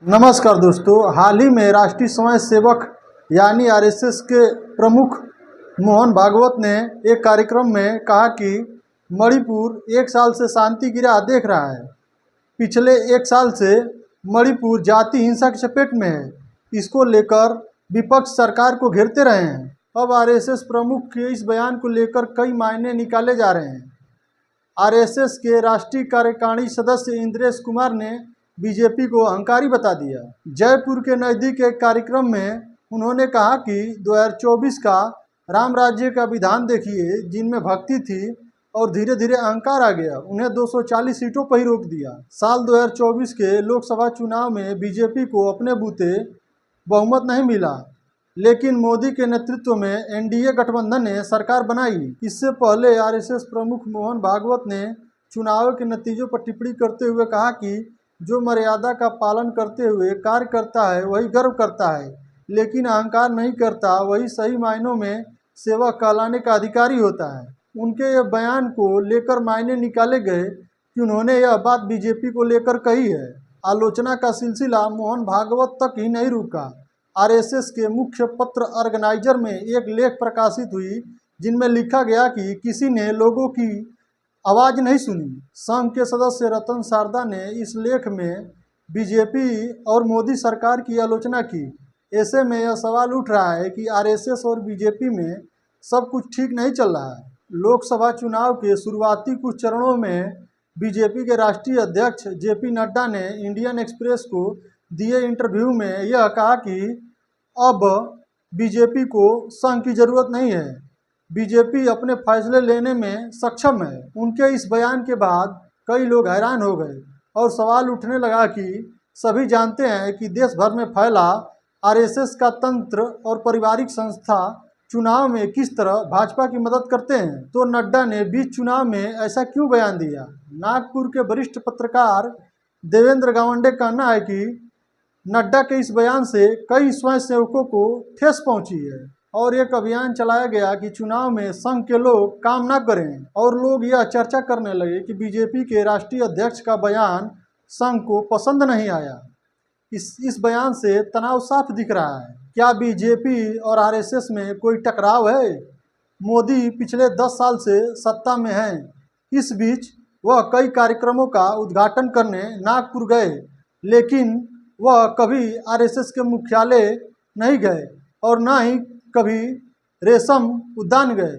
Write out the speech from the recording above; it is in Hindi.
नमस्कार दोस्तों, हाल ही में राष्ट्रीय स्वयं सेवक यानी आरएसएस के प्रमुख मोहन भागवत ने एक कार्यक्रम में कहा कि मणिपुर 1 साल से शांति की राह देख रहा है। पिछले 1 साल से मणिपुर जाति हिंसा की चपेट में है। इसको लेकर विपक्ष सरकार को घेरते रहे हैं। अब आरएसएस प्रमुख के इस बयान को लेकर कई मायने निकाले जा रहे हैं। आरएसएस के राष्ट्रीय कार्यकारिणी सदस्य इंद्रेश कुमार ने बीजेपी को अहंकारी बता दिया। जयपुर के नज़दीक एक कार्यक्रम में उन्होंने कहा कि 2024 का राम राज्य का विधान देखिए, जिनमें भक्ति थी और धीरे धीरे अहंकार आ गया। उन्हें 240 सीटों पर ही रोक दिया। साल 2024 के लोकसभा चुनाव में बीजेपी को अपने बूते बहुमत नहीं मिला, लेकिन मोदी के नेतृत्व में एनडीए गठबंधन ने सरकार बनाई। इससे पहले आरएसएस प्रमुख मोहन भागवत ने चुनाव के नतीजों पर टिप्पणी करते हुए कहा कि जो मर्यादा का पालन करते हुए कार्य करता है वही गर्व करता है, लेकिन अहंकार नहीं करता वही सही मायनों में सेवक कहलाने का अधिकारी होता है। उनके यह बयान को लेकर मायने निकाले गए कि उन्होंने यह बात बीजेपी को लेकर कही है। आलोचना का सिलसिला मोहन भागवत तक ही नहीं रुका। आरएसएस के मुख्य पत्र ऑर्गेनाइजर में एक लेख प्रकाशित हुई, जिनमें लिखा गया कि किसी ने लोगों की आवाज़ नहीं सुनी। संघ के सदस्य रतन शारदा ने इस लेख में बीजेपी और मोदी सरकार की आलोचना की। ऐसे में यह सवाल उठ रहा है कि आरएसएस और बीजेपी में सब कुछ ठीक नहीं चल रहा है। लोकसभा चुनाव के शुरुआती कुछ चरणों में बीजेपी के राष्ट्रीय अध्यक्ष जेपी नड्डा ने इंडियन एक्सप्रेस को दिए इंटरव्यू में यह कहा कि अब बीजेपी को संघ की ज़रूरत नहीं है, बीजेपी अपने फैसले लेने में सक्षम है। उनके इस बयान के बाद कई लोग हैरान हो गए और सवाल उठने लगा कि सभी जानते हैं कि देश भर में फैला आरएसएस का तंत्र और पारिवारिक संस्था चुनाव में किस तरह भाजपा की मदद करते हैं, तो नड्डा ने बीच चुनाव में ऐसा क्यों बयान दिया। नागपुर के वरिष्ठ पत्रकार देवेंद्र गावंडे का कहना है कि नड्डा के इस बयान से कई स्वयंसेवकों को ठेस पहुंची है और एक अभियान चलाया गया कि चुनाव में संघ के लोग काम न करें, और लोग यह चर्चा करने लगे कि बीजेपी के राष्ट्रीय अध्यक्ष का बयान संघ को पसंद नहीं आया। इस बयान से तनाव साफ दिख रहा है। क्या बीजेपी और आरएसएस में कोई टकराव है? मोदी पिछले 10 साल से सत्ता में हैं। इस बीच वह कई कार्यक्रमों का उद्घाटन करने नागपुर गए, लेकिन वह कभी आरएसएस के मुख्यालय नहीं गए और न ही कभी रेशम उद्यान गए।